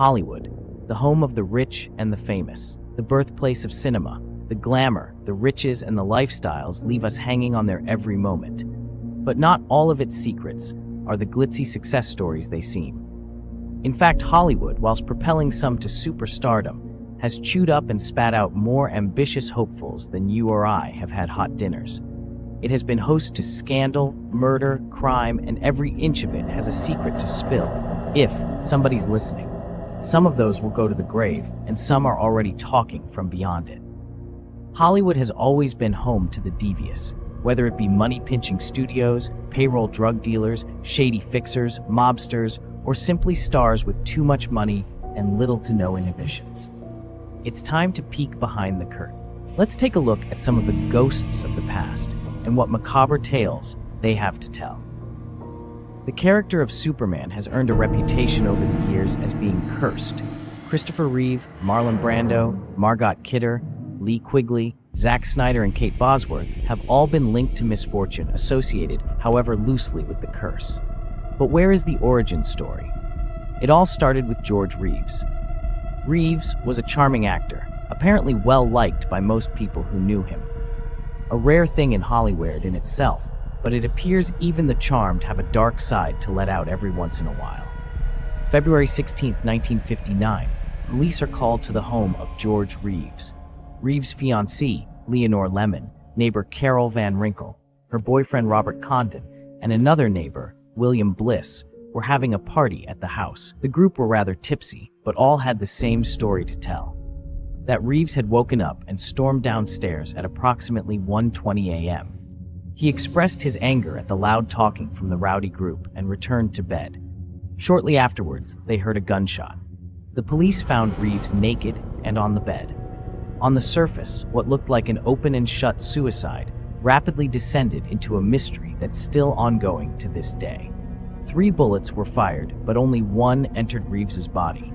Hollywood, the home of the rich and the famous, the birthplace of cinema. The glamour, the riches, and the lifestyles leave us hanging on their every moment. But not all of its secrets are the glitzy success stories they seem. In fact, Hollywood, whilst propelling some to superstardom, has chewed up and spat out more ambitious hopefuls than you or I have had hot dinners. It has been host to scandal, murder, crime, and every inch of it has a secret to spill, if somebody's listening. Some of those will go to the grave, and some are already talking from beyond it. Hollywood has always been home to the devious, whether it be money-pinching studios, payroll drug dealers, shady fixers, mobsters, or simply stars with too much money and little to no inhibitions. It's time to peek behind the curtain. Let's take a look at some of the ghosts of the past and what macabre tales they have to tell. The character of Superman has earned a reputation over the years as being cursed. Christopher Reeve, Marlon Brando, Margot Kidder, Lee Quigley, Zack Snyder, and Kate Bosworth have all been linked to misfortune, associated, however loosely, with the curse. But where is the origin story? It all started with George Reeves. Reeves was a charming actor, apparently well-liked by most people who knew him. A rare thing in Hollywood in itself, but it appears even the charmed have a dark side to let out every once in a while. February 16, 1959, police are called to the home of George Reeves. Reeves' fiancée, Leonore Lemon, neighbor Carol Van Winkle, her boyfriend Robert Condon, and another neighbor, William Bliss, were having a party at the house. The group were rather tipsy, but all had the same story to tell. That Reeves had woken up and stormed downstairs at approximately 1:20 a.m. He expressed his anger at the loud talking from the rowdy group and returned to bed. Shortly afterwards, they heard a gunshot. The police found Reeves naked and on the bed. On the surface, what looked like an open and shut suicide rapidly descended into a mystery that's still ongoing to this day. 3 bullets were fired, but only one entered Reeves's body.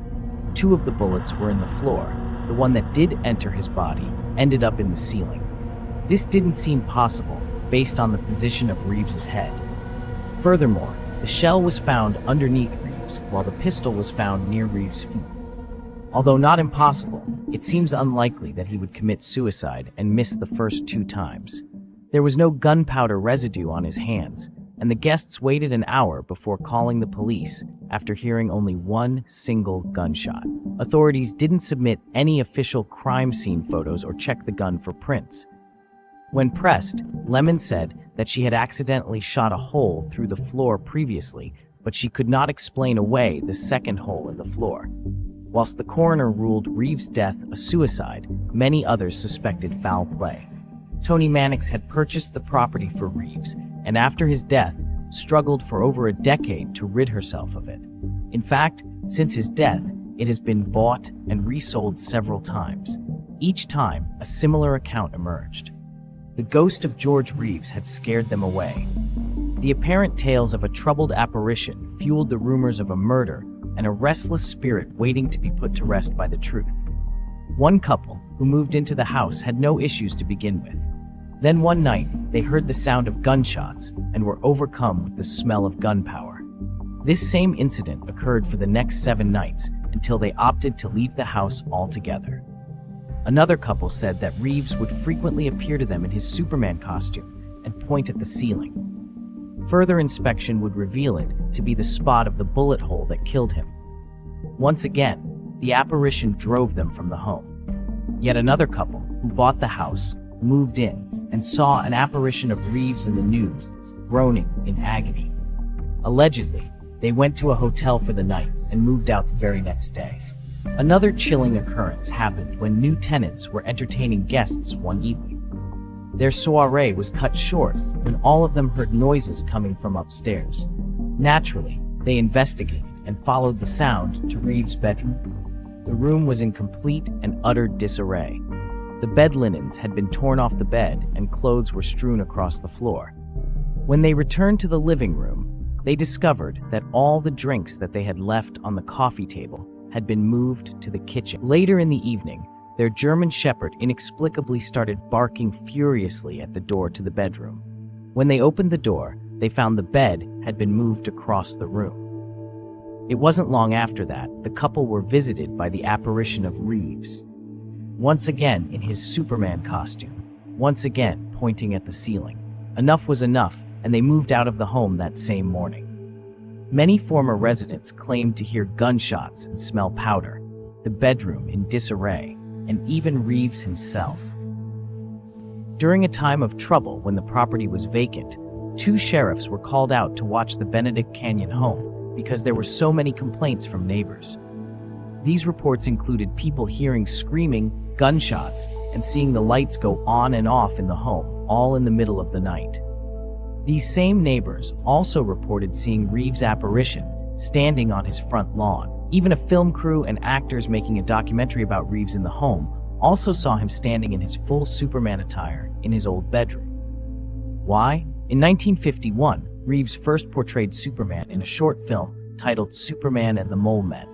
2 of the bullets were in the floor. The one that did enter his body ended up in the ceiling. This didn't seem possible based on the position of Reeves's head. Furthermore, the shell was found underneath Reeves, while the pistol was found near Reeves' feet. Although not impossible, it seems unlikely that he would commit suicide and miss the first 2 times. There was no gunpowder residue on his hands, and the guests waited an hour before calling the police after hearing only one single gunshot. Authorities didn't submit any official crime scene photos or check the gun for prints. When pressed, Lemon said that she had accidentally shot a hole through the floor previously, but she could not explain away the second hole in the floor. Whilst the coroner ruled Reeves' death a suicide, many others suspected foul play. Tony Mannix had purchased the property for Reeves, and after his death, struggled for over a decade to rid herself of it. In fact, since his death, it has been bought and resold several times. Each time, a similar account emerged. The ghost of George Reeves had scared them away. The apparent tales of a troubled apparition fueled the rumors of a murder and a restless spirit waiting to be put to rest by the truth. One couple, who moved into the house, had no issues to begin with. Then one night, they heard the sound of gunshots and were overcome with the smell of gunpowder. This same incident occurred for the next 7 nights until they opted to leave the house altogether. Another couple said that Reeves would frequently appear to them in his Superman costume and point at the ceiling. Further inspection would reveal it to be the spot of the bullet hole that killed him. Once again, the apparition drove them from the home. Yet another couple, who bought the house, moved in and saw an apparition of Reeves in the nude, groaning in agony. Allegedly, they went to a hotel for the night and moved out the very next day. Another chilling occurrence happened when new tenants were entertaining guests one evening. Their soiree was cut short when all of them heard noises coming from upstairs. Naturally, they investigated and followed the sound to Reeves' bedroom. The room was in complete and utter disarray. The bed linens had been torn off the bed and clothes were strewn across the floor. When they returned to the living room, they discovered that all the drinks that they had left on the coffee table had been moved to the kitchen. Later in the evening, their German Shepherd inexplicably started barking furiously at the door to the bedroom. When they opened the door, they found the bed had been moved across the room. It wasn't long after that the couple were visited by the apparition of Reeves. Once again in his Superman costume, once again pointing at the ceiling. Enough was enough, and they moved out of the home that same morning. Many former residents claimed to hear gunshots and smell powder, the bedroom in disarray, and even Reeves himself. During a time of trouble when the property was vacant, 2 sheriffs were called out to watch the Benedict Canyon home because there were so many complaints from neighbors. These reports included people hearing screaming, gunshots, and seeing the lights go on and off in the home, all in the middle of the night. These same neighbors also reported seeing Reeves' apparition standing on his front lawn. Even a film crew and actors making a documentary about Reeves in the home also saw him standing in his full Superman attire in his old bedroom. Why? In 1951, Reeves first portrayed Superman in a short film titled Superman and the Mole Men.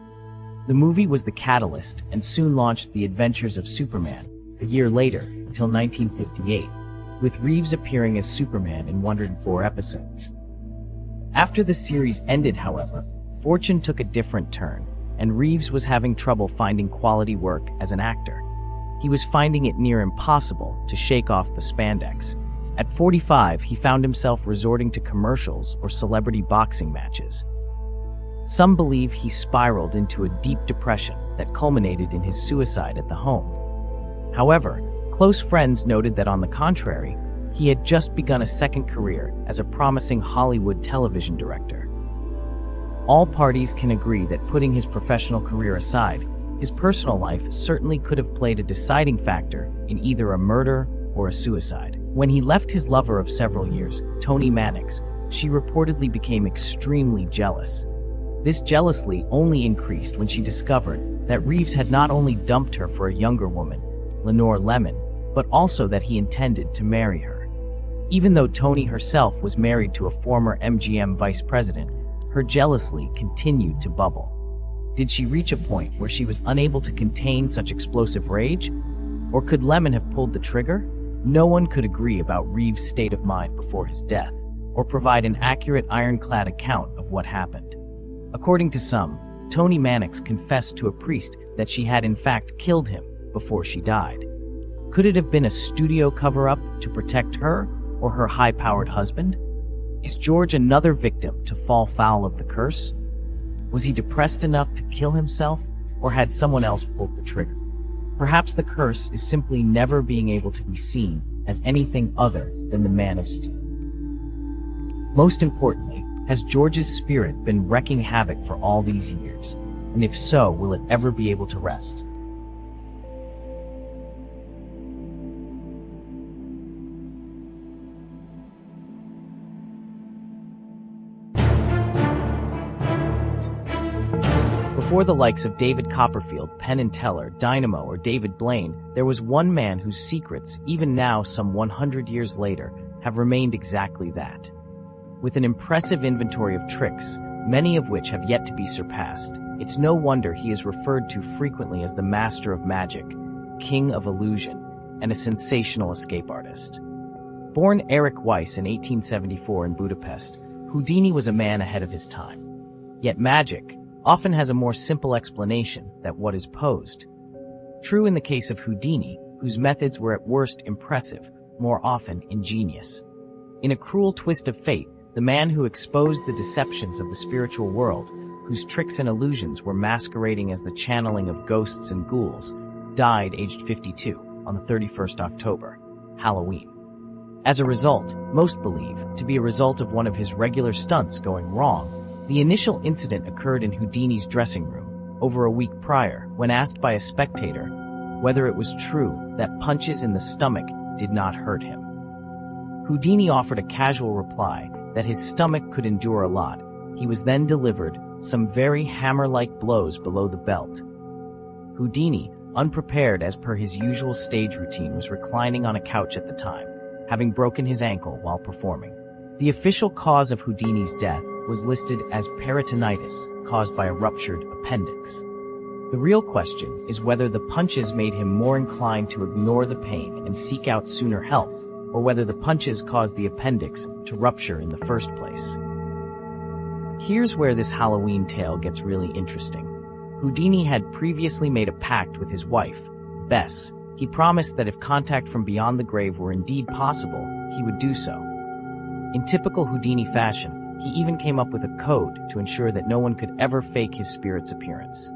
The movie was the catalyst and soon launched The Adventures of Superman, a year later, until 1958, with Reeves appearing as Superman in 104 episodes. After the series ended, however, fortune took a different turn, and Reeves was having trouble finding quality work as an actor. He was finding it near impossible to shake off the spandex. At 45, he found himself resorting to commercials or celebrity boxing matches. Some believe he spiraled into a deep depression that culminated in his suicide at the home. However, close friends noted that on the contrary, he had just begun a second career as a promising Hollywood television director. All parties can agree that putting his professional career aside, his personal life certainly could have played a deciding factor in either a murder or a suicide. When he left his lover of several years, Toni Mannix, she reportedly became extremely jealous. This jealousy only increased when she discovered that Reeves had not only dumped her for a younger woman, Lenore Lemon, but also that he intended to marry her. Even though Toni herself was married to a former MGM vice president, her jealousy continued to bubble. Did she reach a point where she was unable to contain such explosive rage? Or could Lemon have pulled the trigger? No one could agree about Reeves' state of mind before his death, or provide an accurate ironclad account of what happened. According to some, Toni Mannix confessed to a priest that she had in fact killed him before she died. Could it have been a studio cover-up to protect her or her high-powered husband? Is George another victim to fall foul of the curse? Was he depressed enough to kill himself, or had someone else pulled the trigger? Perhaps the curse is simply never being able to be seen as anything other than the Man of Steel. Most importantly, has George's spirit been wreaking havoc for all these years? And if so, will it ever be able to rest? Before the likes of David Copperfield, Penn and Teller, Dynamo, or David Blaine, there was one man whose secrets, even now some 100 years later, have remained exactly that. With an impressive inventory of tricks, many of which have yet to be surpassed, it's no wonder he is referred to frequently as the master of magic, king of illusion, and a sensational escape artist. Born Eric Weiss in 1874 in Budapest, Houdini was a man ahead of his time. Yet magic often has a more simple explanation than what is posed. True in the case of Houdini, whose methods were at worst impressive, more often ingenious. In a cruel twist of fate, the man who exposed the deceptions of the spiritual world, whose tricks and illusions were masquerading as the channeling of ghosts and ghouls, died aged 52 on the 31st October, Halloween. As a result, most believe to be a result of one of his regular stunts going wrong. The initial incident occurred in Houdini's dressing room over a week prior when asked by a spectator whether it was true that punches in the stomach did not hurt him. Houdini offered a casual reply that his stomach could endure a lot. He was then delivered some very hammer-like blows below the belt. Houdini, unprepared as per his usual stage routine, was reclining on a couch at the time, having broken his ankle while performing. The official cause of Houdini's death was listed as peritonitis caused by a ruptured appendix. The real question is whether the punches made him more inclined to ignore the pain and seek out sooner help, or whether the punches caused the appendix to rupture in the first place. Here's where this Halloween tale gets really interesting. Houdini had previously made a pact with his wife, Bess. He promised that if contact from beyond the grave were indeed possible, he would do so. In typical Houdini fashion, he even came up with a code to ensure that no one could ever fake his spirit's appearance.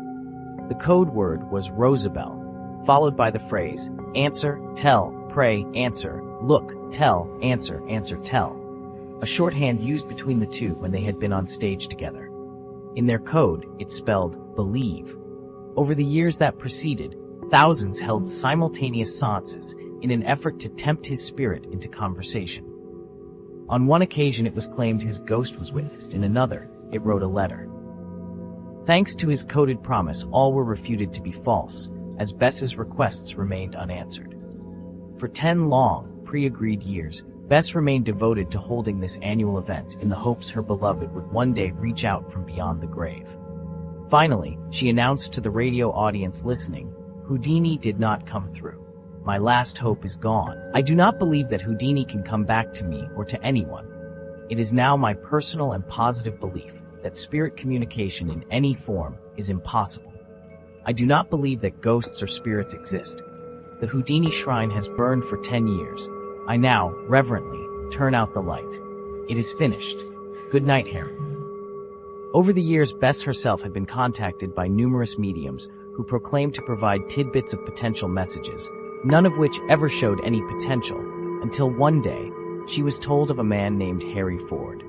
The code word was Rosabelle, followed by the phrase, answer, tell, pray, answer, look, tell, answer, answer, tell. A shorthand used between the two when they had been on stage together. In their code, it spelled believe. Over the years that preceded, thousands held simultaneous seances in an effort to tempt his spirit into conversation. On one occasion, it was claimed his ghost was witnessed. In another, it wrote a letter. Thanks to his coded promise, all were refuted to be false, as Bess's requests remained unanswered. For 10 long, pre-agreed years, Bess remained devoted to holding this annual event in the hopes her beloved would one day reach out from beyond the grave. Finally, she announced to the radio audience listening, Houdini did not come through. My last hope is gone. I do not believe that Houdini can come back to me or to anyone. It is now my personal and positive belief that spirit communication in any form is impossible. I do not believe that ghosts or spirits exist. The Houdini shrine has burned for 10 years. I now, reverently, turn out the light. It is finished. Good night, Harry. Over the years, Bess herself had been contacted by numerous mediums who proclaimed to provide tidbits of potential messages, none of which ever showed any potential, until one day, she was told of a man named Harry Ford.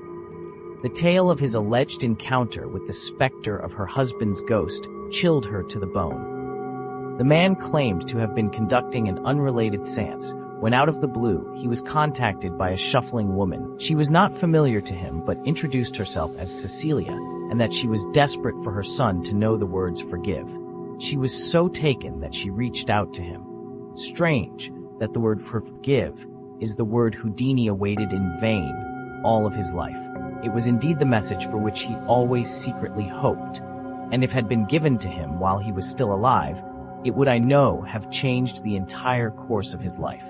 The tale of his alleged encounter with the specter of her husband's ghost chilled her to the bone. The man claimed to have been conducting an unrelated seance when out of the blue, he was contacted by a shuffling woman. She was not familiar to him, but introduced herself as Cecilia, and that she was desperate for her son to know the words forgive. She was so taken that she reached out to him. Strange that the word forgive is the word Houdini awaited in vain all of his life. It was indeed the message for which he always secretly hoped, and if had been given to him while he was still alive, it would, I know, have changed the entire course of his life.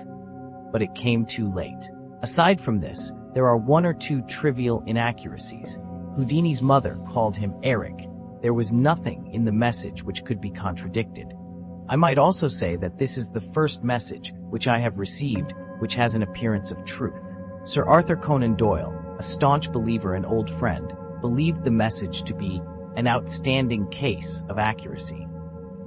But it came too late. Aside from this, there are one or two trivial inaccuracies. Houdini's mother called him Eric. There was nothing in the message which could be contradicted. I might also say that this is the first message which I have received which has an appearance of truth. Sir Arthur Conan Doyle, a staunch believer and old friend, believed the message to be an outstanding case of accuracy.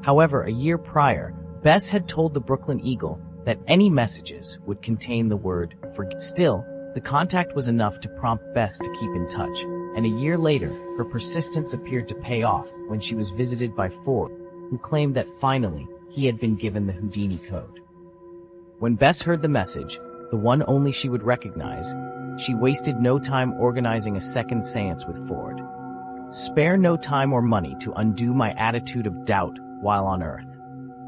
However, a year prior, Bess had told the Brooklyn Eagle that any messages would contain the word forgive. Still, the contact was enough to prompt Bess to keep in touch, and a year later, her persistence appeared to pay off when she was visited by Ford, who claimed that finally, he had been given the Houdini code. When Bess heard the message, the one only she would recognize, she wasted no time organizing a second seance with Ford. Spare no time or money to undo my attitude of doubt while on Earth.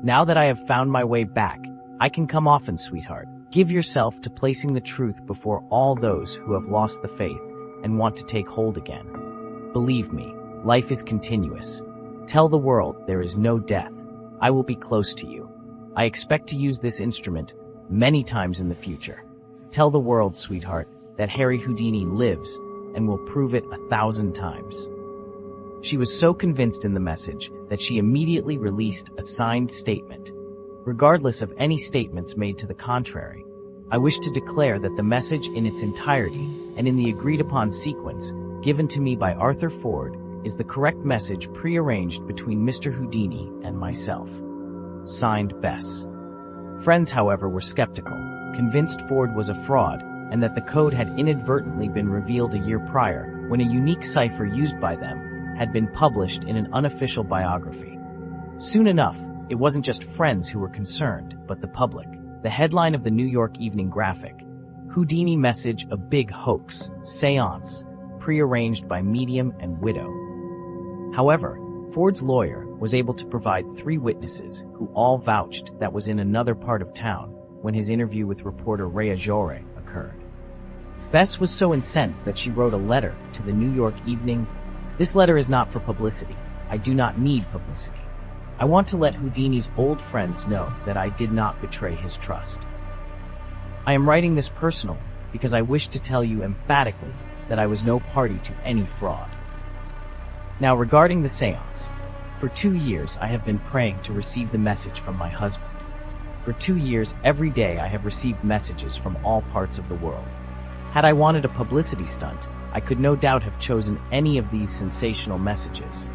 Now that I have found my way back, I can come often, sweetheart. Give yourself to placing the truth before all those who have lost the faith and want to take hold again. Believe me, life is continuous. Tell the world there is no death. I will be close to you. I expect to use this instrument many times in the future. Tell the world, sweetheart, that Harry Houdini lives and will prove it 1,000 times. She was so convinced in the message that she immediately released a signed statement. Regardless of any statements made to the contrary, I wish to declare that the message in its entirety and in the agreed-upon sequence given to me by Arthur Ford is the correct message prearranged between Mr. Houdini and myself. Signed, Bess. Friends, however, were skeptical, convinced Ford was a fraud and that the code had inadvertently been revealed a year prior when a unique cipher used by them had been published in an unofficial biography. Soon enough, it wasn't just friends who were concerned, but the public. The headline of the New York Evening Graphic, Houdini message a big hoax, seance, prearranged by medium and widow. However, Ford's lawyer was able to provide 3 witnesses who all vouched that was in another part of town when his interview with reporter Rhea Jore occurred. Bess was so incensed that she wrote a letter to the New York Evening. This letter is not for publicity. I do not need publicity. I want to let Houdini's old friends know that I did not betray his trust. I am writing this personally because I wish to tell you emphatically that I was no party to any fraud. Now, regarding the seance, for 2 years I have been praying to receive the message from my husband. For 2 years, every day I have received messages from all parts of the world. Had I wanted a publicity stunt, I could no doubt have chosen any of these sensational messages.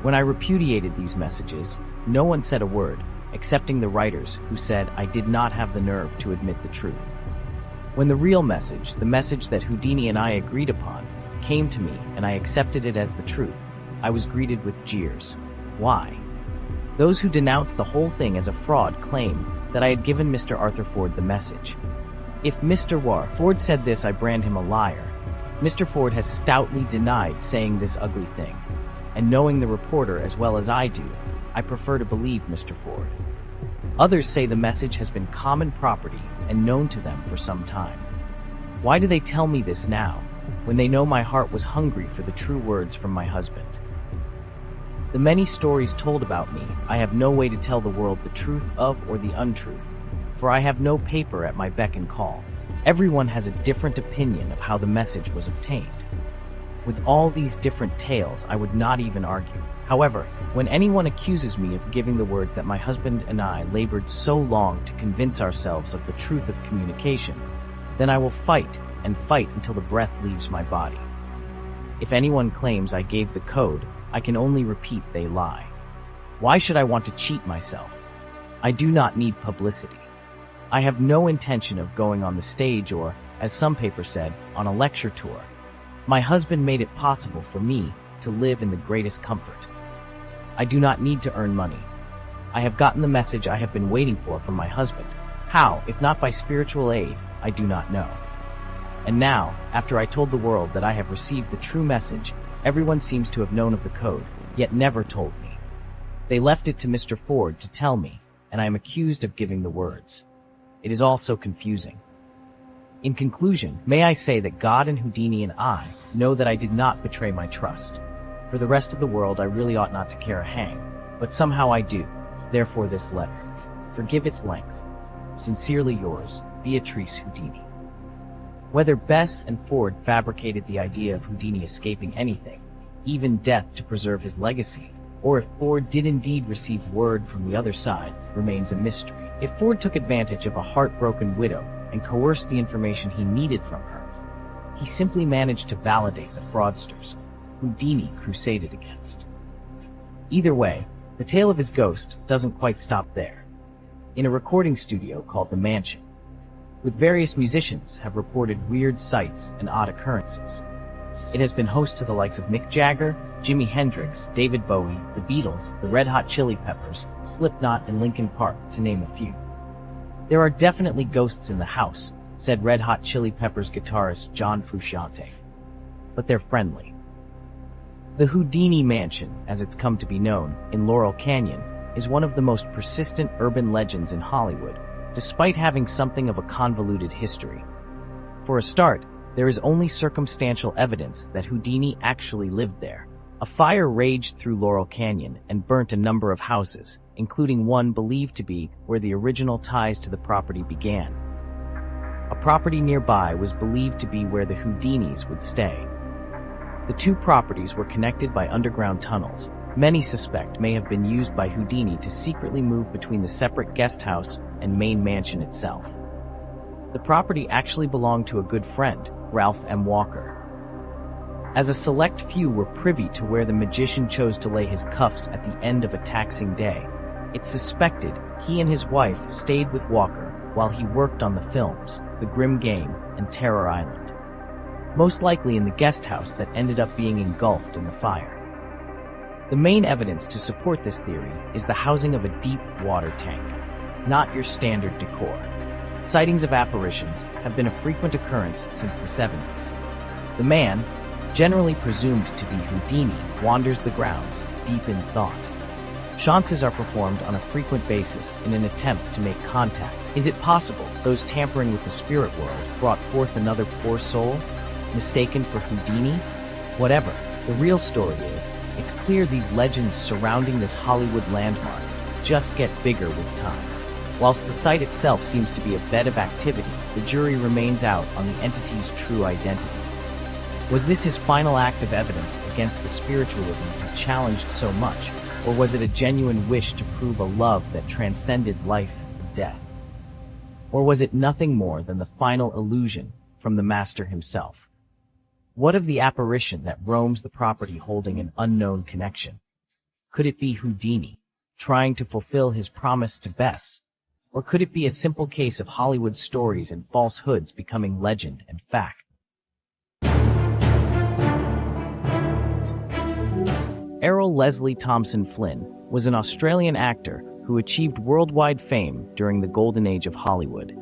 When I repudiated these messages, no one said a word, excepting the writers who said I did not have the nerve to admit the truth. When the real message, the message that Houdini and I agreed upon, came to me and I accepted it as the truth, I was greeted with jeers. Why? Those who denounce the whole thing as a fraud claim that I had given Mr. Arthur Ford the message. If Mr. Ford said this, I brand him a liar. Mr. Ford has stoutly denied saying this ugly thing. And knowing the reporter as well as I do, I prefer to believe Mr. Ford. Others say the message has been common property and known to them for some time. Why do they tell me this now, when they know my heart was hungry for the true words from my husband? The many stories told about me, I have no way to tell the world the truth of or the untruth, for I have no paper at my beck and call. Everyone has a different opinion of how the message was obtained. With all these different tales, I would not even argue. However, when anyone accuses me of giving the words that my husband and I labored so long to convince ourselves of the truth of communication, then I will fight and fight until the breath leaves my body. If anyone claims I gave the code, I can only repeat they lie. Why should I want to cheat myself? I do not need publicity. I have no intention of going on the stage or, as some papers said, on a lecture tour. My husband made it possible for me to live in the greatest comfort. I do not need to earn money. I have gotten the message I have been waiting for from my husband. How, if not by spiritual aid, I do not know. And now, after I told the world that I have received the true message, everyone seems to have known of the code, yet never told me. They left it to Mr. Ford to tell me, and I am accused of giving the words. It is all so confusing. In conclusion, may I say that God and Houdini and I know that I did not betray my trust. For the rest of the world, I really ought not to care a hang, but somehow I do. Therefore this letter. Forgive its length. Sincerely yours, Beatrice Houdini. Whether Bess and Ford fabricated the idea of Houdini escaping anything, even death, to preserve his legacy, or if Ford did indeed receive word from the other side, remains a mystery. If Ford took advantage of a heartbroken widow and coerced the information he needed from her, he simply managed to validate the fraudsters Houdini crusaded against. Either way, the tale of his ghost doesn't quite stop there. In a recording studio called The Mansion, with various musicians have reported weird sights and odd occurrences. It has been host to the likes of Mick Jagger, Jimi Hendrix, David Bowie, the Beatles, the Red Hot Chili Peppers, Slipknot, and Linkin Park, to name a few. There are definitely ghosts in the house, said Red Hot Chili Peppers guitarist John Frusciante. But they're friendly. The Houdini Mansion, as it's come to be known, in Laurel Canyon, is one of the most persistent urban legends in Hollywood, despite having something of a convoluted history. For a start, there is only circumstantial evidence that Houdini actually lived there. A fire raged through Laurel Canyon and burnt a number of houses, including one believed to be where the original ties to the property began. A property nearby was believed to be where the Houdinis would stay. The two properties were connected by underground tunnels. Many suspect may have been used by Houdini to secretly move between the separate guest house and main mansion itself. The property actually belonged to a good friend, Ralph M. Walker. As a select few were privy to where the magician chose to lay his cuffs at the end of a taxing day, it's suspected he and his wife stayed with Walker while he worked on the films, The Grim Game and Terror Island. Most likely in the guest house that ended up being engulfed in the fire. The main evidence to support this theory is the housing of a deep water tank, not your standard decor. Sightings of apparitions have been a frequent occurrence since the 70s. The man, generally presumed to be Houdini, wanders the grounds, deep in thought. Seances are performed on a frequent basis in an attempt to make contact. Is it possible those tampering with the spirit world brought forth another poor soul, mistaken for Houdini? Whatever, the real story is, it's clear these legends surrounding this Hollywood landmark just get bigger with time. Whilst the site itself seems to be a bed of activity, the jury remains out on the entity's true identity. Was this his final act of evidence against the spiritualism he challenged so much, or was it a genuine wish to prove a love that transcended life and death? Or was it nothing more than the final illusion from the master himself? What of the apparition that roams the property holding an unknown connection? Could it be Houdini, trying to fulfill his promise to Bess? Or could it be a simple case of Hollywood stories and falsehoods becoming legend and fact? Errol Leslie Thompson Flynn was an Australian actor who achieved worldwide fame during the golden age of Hollywood.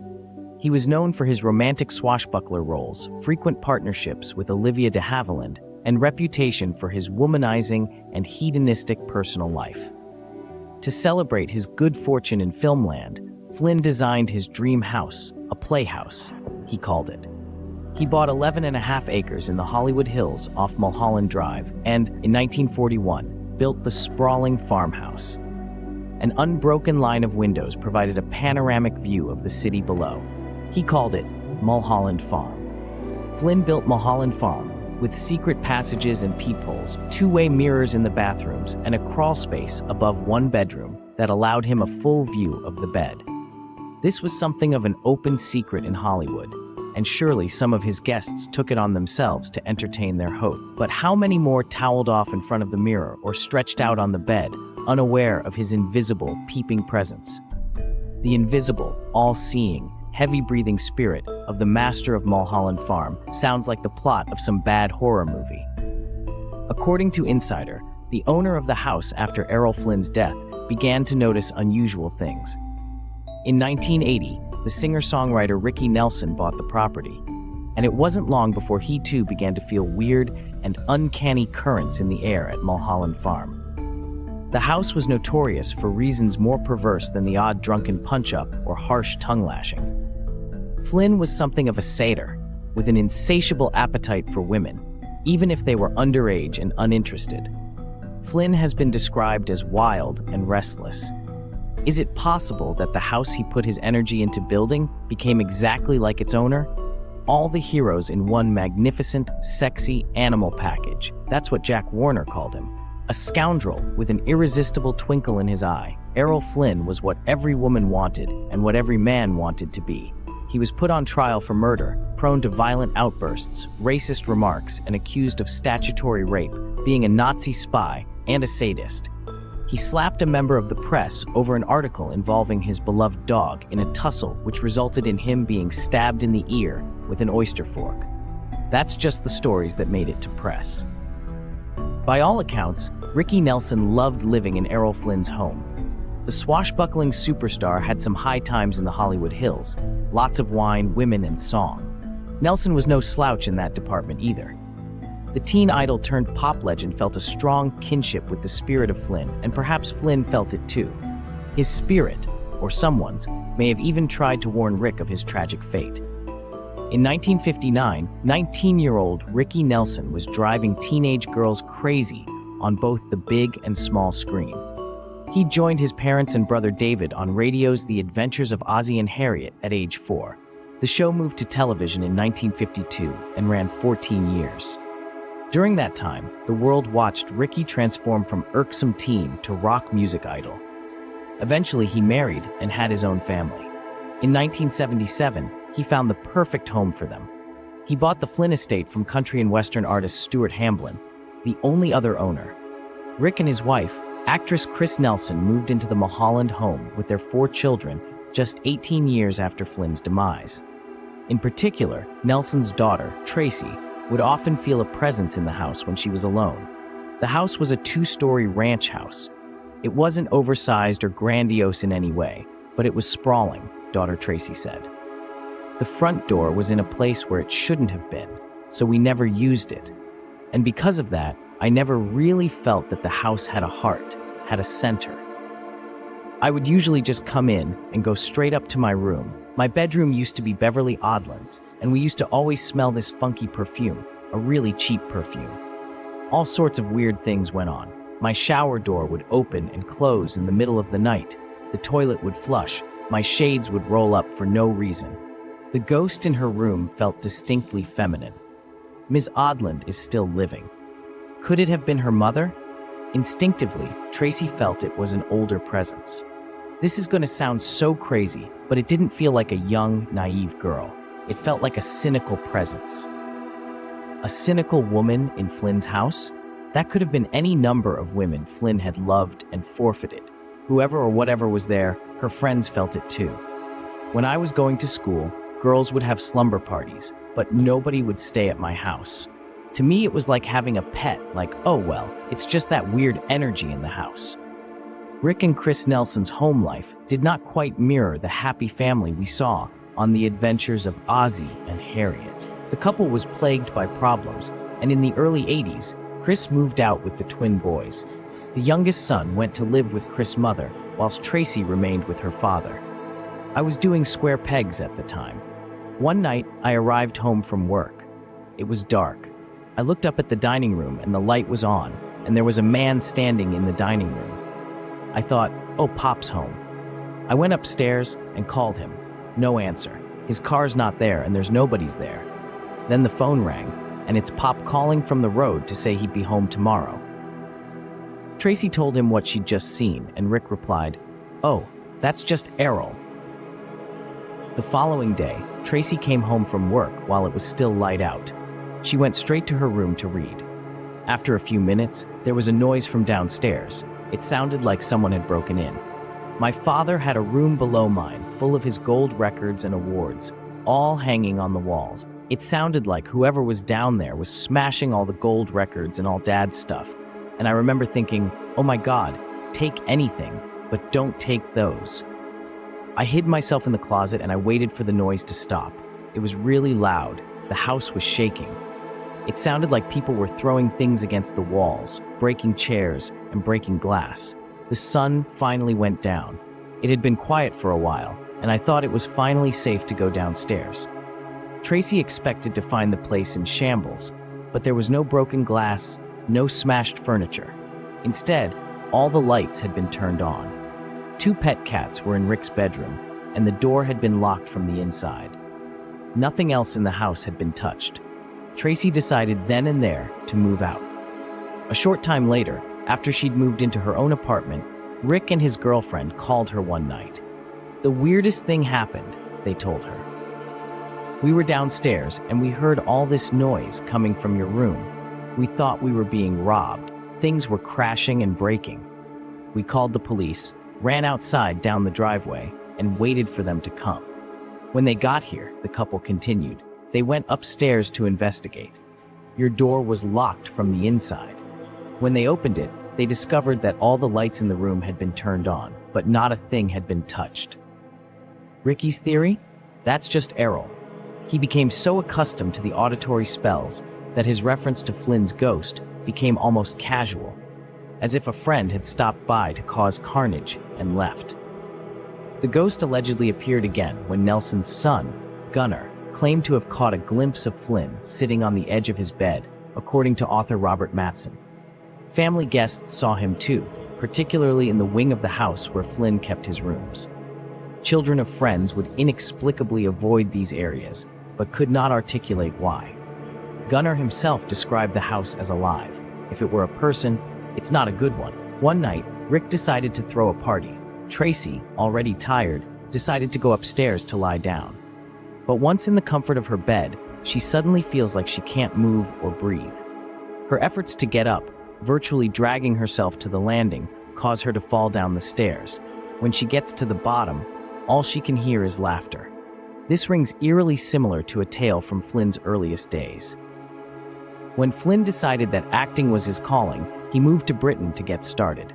He was known for his romantic swashbuckler roles, frequent partnerships with Olivia de Havilland, and reputation for his womanizing and hedonistic personal life. To celebrate his good fortune in filmland, Flynn designed his dream house, a playhouse, he called it. He bought 11.5 acres in the Hollywood Hills off Mulholland Drive and, in 1941, built the sprawling farmhouse. An unbroken line of windows provided a panoramic view of the city below. He called it Mulholland Farm. Flynn built Mulholland Farm with secret passages and peepholes, two-way mirrors in the bathrooms, and a crawl space above one bedroom that allowed him a full view of the bed. This was something of an open secret in Hollywood, and surely some of his guests took it on themselves to entertain their hope. But how many more toweled off in front of the mirror or stretched out on the bed, unaware of his invisible, peeping presence? The invisible, all-seeing, heavy-breathing spirit of the master of Mulholland Farm sounds like the plot of some bad horror movie. According to Insider, the owner of the house after Errol Flynn's death began to notice unusual things. In 1980, the singer-songwriter Ricky Nelson bought the property, and it wasn't long before he too began to feel weird and uncanny currents in the air at Mulholland Farm. The house was notorious for reasons more perverse than the odd drunken punch-up or harsh tongue-lashing. Flynn was something of a satyr, with an insatiable appetite for women, even if they were underage and uninterested. Flynn has been described as wild and restless. Is it possible that the house he put his energy into building became exactly like its owner? All the heroes in one magnificent, sexy animal package. That's what Jack Warner called him. A scoundrel with an irresistible twinkle in his eye. Errol Flynn was what every woman wanted and what every man wanted to be. He was put on trial for murder, prone to violent outbursts, racist remarks, and accused of statutory rape, being a Nazi spy and a sadist. He slapped a member of the press over an article involving his beloved dog in a tussle which resulted in him being stabbed in the ear with an oyster fork. That's just the stories that made it to press. By all accounts, Ricky Nelson loved living in Errol Flynn's home. The swashbuckling superstar had some high times in the Hollywood Hills, lots of wine, women, and song. Nelson was no slouch in that department either. The teen idol turned pop legend felt a strong kinship with the spirit of Flynn, and perhaps Flynn felt it too. His spirit, or someone's, may have even tried to warn Rick of his tragic fate. In 1959, 19-year-old Ricky Nelson was driving teenage girls crazy on both the big and small screen. He joined his parents and brother David on radio's The Adventures of Ozzie and Harriet at age 4. The show moved to television in 1952 and ran 14 years. During that time, the world watched Ricky transform from irksome teen to rock music idol. Eventually, he married and had his own family. In 1977, he found the perfect home for them. He bought the Flynn estate from country and western artist Stuart Hamblin, the only other owner. Rick and his wife, actress Chris Nelson, moved into the Mulholland home with their 4 children just 18 years after Flynn's demise. In particular, Nelson's daughter, Tracy, would often feel a presence in the house when she was alone. The house was a 2-story ranch house. It wasn't oversized or grandiose in any way, but it was sprawling, daughter Tracy said. The front door was in a place where it shouldn't have been, so we never used it. And because of that, I never really felt that the house had a heart, had a center. I would usually just come in and go straight up to my room. My bedroom used to be Beverly Odlin's, and we used to always smell this funky perfume, a really cheap perfume. All sorts of weird things went on. My shower door would open and close in the middle of the night. The toilet would flush. My shades would roll up for no reason. The ghost in her room felt distinctly feminine. Ms. Odland is still living. Could it have been her mother? Instinctively, Tracy felt it was an older presence. This is going to sound so crazy, but it didn't feel like a young, naive girl. It felt like a cynical presence. A cynical woman in Flynn's house? That could have been any number of women Flynn had loved and forfeited. Whoever or whatever was there, her friends felt it too. When I was going to school, girls would have slumber parties, but nobody would stay at my house. To me, it was like having a pet, like, oh well, it's just that weird energy in the house. Rick and Chris Nelson's home life did not quite mirror the happy family we saw on the adventures of Ozzie and Harriet. The couple was plagued by problems, and in the early 80s, Chris moved out with the twin boys. The youngest son went to live with Chris' mother, whilst Tracy remained with her father. I was doing square pegs at the time. One night, I arrived home from work. It was dark. I looked up at the dining room and the light was on, and there was a man standing in the dining room. I thought, oh, Pop's home. I went upstairs and called him. No answer. His car's not there and there's nobody's there. Then the phone rang, and it's Pop calling from the road to say he'd be home tomorrow. Tracy told him what she'd just seen, and Rick replied, oh, that's just Errol. The following day, Tracy came home from work while it was still light out. She went straight to her room to read. After a few minutes, there was a noise from downstairs. It sounded like someone had broken in. My father had a room below mine, full of his gold records and awards, all hanging on the walls. It sounded like whoever was down there was smashing all the gold records and all Dad's stuff. And I remember thinking, oh my God, take anything, but don't take those. I hid myself in the closet and I waited for the noise to stop. It was really loud. The house was shaking. It sounded like people were throwing things against the walls, breaking chairs, and breaking glass. The sun finally went down. It had been quiet for a while, and I thought it was finally safe to go downstairs. Tracy expected to find the place in shambles, but there was no broken glass, no smashed furniture. Instead, all the lights had been turned on. 2 pet cats were in Rick's bedroom, and the door had been locked from the inside. Nothing else in the house had been touched. Tracy decided then and there to move out. A short time later, after she'd moved into her own apartment, Rick and his girlfriend called her one night. The weirdest thing happened, they told her. We were downstairs and we heard all this noise coming from your room. We thought we were being robbed. Things were crashing and breaking. We called the police, ran outside down the driveway, and waited for them to come. When they got here, the couple continued, they went upstairs to investigate. Your door was locked from the inside. When they opened it, they discovered that all the lights in the room had been turned on, but not a thing had been touched. Ricky's theory? That's just Errol. He became so accustomed to the auditory spells that his reference to Flynn's ghost became almost casual, as if a friend had stopped by to cause carnage and left. The ghost allegedly appeared again when Nelson's son, Gunnar, claimed to have caught a glimpse of Flynn sitting on the edge of his bed, according to author Robert Matson. Family guests saw him too, particularly in the wing of the house where Flynn kept his rooms. Children of friends would inexplicably avoid these areas, but could not articulate why. Gunnar himself described the house as alive. If it were a person, it's not a good one. One night, Rick decided to throw a party. Tracy, already tired, decided to go upstairs to lie down. But once in the comfort of her bed, she suddenly feels like she can't move or breathe. Her efforts to get up, virtually dragging herself to the landing, cause her to fall down the stairs. When she gets to the bottom, all she can hear is laughter. This rings eerily similar to a tale from Flynn's earliest days. When Flynn decided that acting was his calling, he moved to Britain to get started.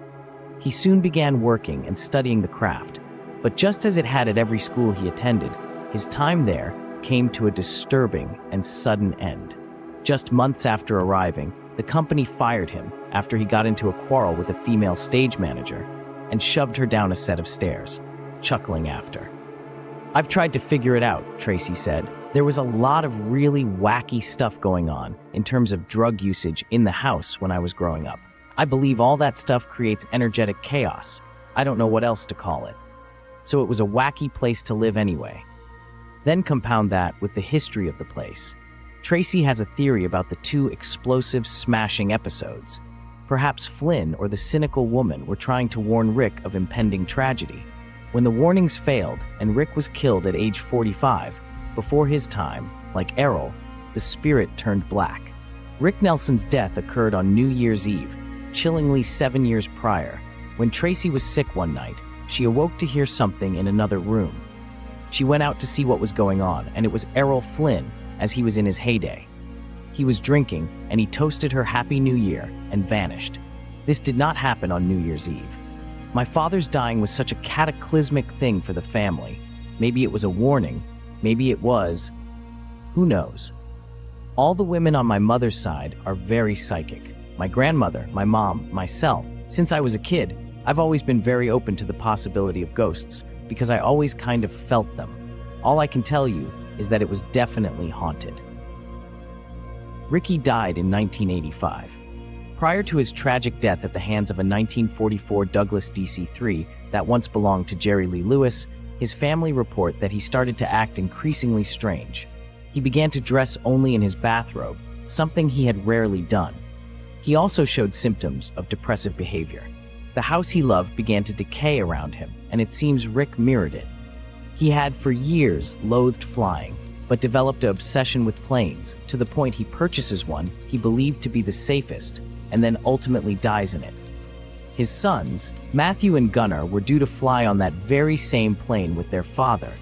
He soon began working and studying the craft, but just as it had at every school he attended, his time there came to a disturbing and sudden end. Just months after arriving, the company fired him after he got into a quarrel with a female stage manager and shoved her down a set of stairs, chuckling after. I've tried to figure it out, Tracy said. There was a lot of really wacky stuff going on in terms of drug usage in the house when I was growing up. I believe all that stuff creates energetic chaos. I don't know what else to call it. So it was a wacky place to live anyway. Then compound that with the history of the place. Tracy has a theory about the two explosive, smashing episodes. Perhaps Flynn or the cynical woman were trying to warn Rick of impending tragedy. When the warnings failed and Rick was killed at age 45, before his time, like Errol, the spirit turned black. Rick Nelson's death occurred on New Year's Eve, chillingly 7 years prior. When Tracy was sick one night, she awoke to hear something in another room. She went out to see what was going on, and it was Errol Flynn, as he was in his heyday. He was drinking, and he toasted her Happy New Year and vanished. This did not happen on New Year's Eve. My father's dying was such a cataclysmic thing for the family. Maybe it was a warning. Maybe it was... who knows? All the women on my mother's side are very psychic. My grandmother, my mom, myself. Since I was a kid, I've always been very open to the possibility of ghosts because I always kind of felt them. All I can tell you is that it was definitely haunted. Ricky died in 1985. Prior to his tragic death at the hands of a 1944 Douglas DC-3 that once belonged to Jerry Lee Lewis, his family report that he started to act increasingly strange. He began to dress only in his bathrobe, something he had rarely done. He also showed symptoms of depressive behavior. The house he loved began to decay around him, and it seems Rick mirrored it. He had for years loathed flying, but developed an obsession with planes, to the point he purchases one he believed to be the safest, and then ultimately dies in it. His sons, Matthew and Gunnar, were due to fly on that very same plane with their father,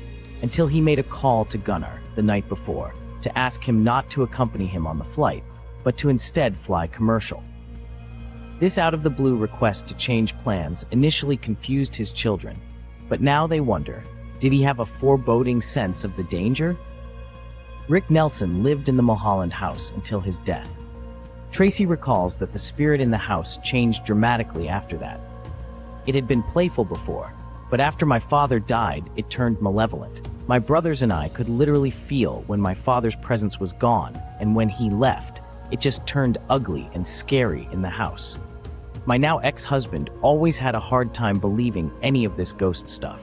until he made a call to Gunnar the night before to ask him not to accompany him on the flight, but to instead fly commercial. This out-of-the-blue request to change plans initially confused his children, but now they wonder, did he have a foreboding sense of the danger? Rick Nelson lived in the Mulholland house until his death. Tracy recalls that the spirit in the house changed dramatically after that. It had been playful before, but after my father died, it turned malevolent. My brothers and I could literally feel when my father's presence was gone, and when he left, it just turned ugly and scary in the house. My now ex-husband always had a hard time believing any of this ghost stuff.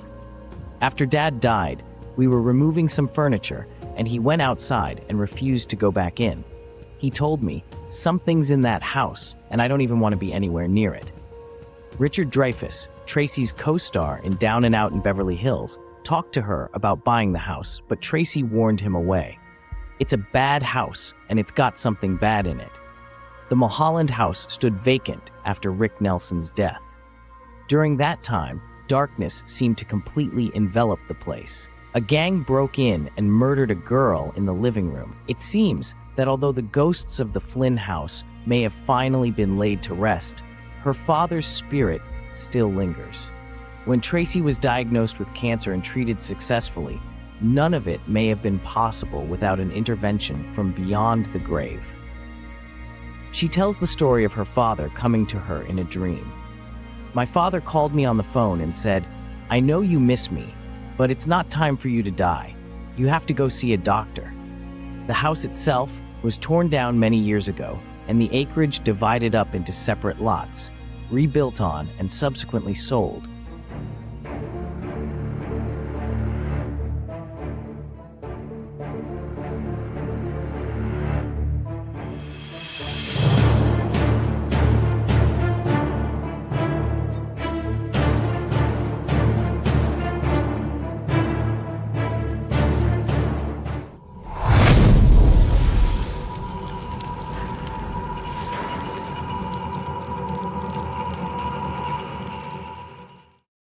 After Dad died, we were removing some furniture, and he went outside and refused to go back in. He told me, "Something's in that house, and I don't even want to be anywhere near it." Richard Dreyfuss, Tracy's co-star in Down and Out in Beverly Hills, talked to her about buying the house, but Tracy warned him away. It's a bad house, and it's got something bad in it. The Mulholland house stood vacant after Rick Nelson's death. During that time, darkness seemed to completely envelop the place. A gang broke in and murdered a girl in the living room. It seems that although the ghosts of the Flynn house may have finally been laid to rest, her father's spirit still lingers. When Tracy was diagnosed with cancer and treated successfully, none of it may have been possible without an intervention from beyond the grave. She tells the story of her father coming to her in a dream. "My father called me on the phone and said, 'I know you miss me, but it's not time for you to die. You have to go see a doctor.' The house itself was torn down many years ago, and the acreage divided up into separate lots, rebuilt on and subsequently sold,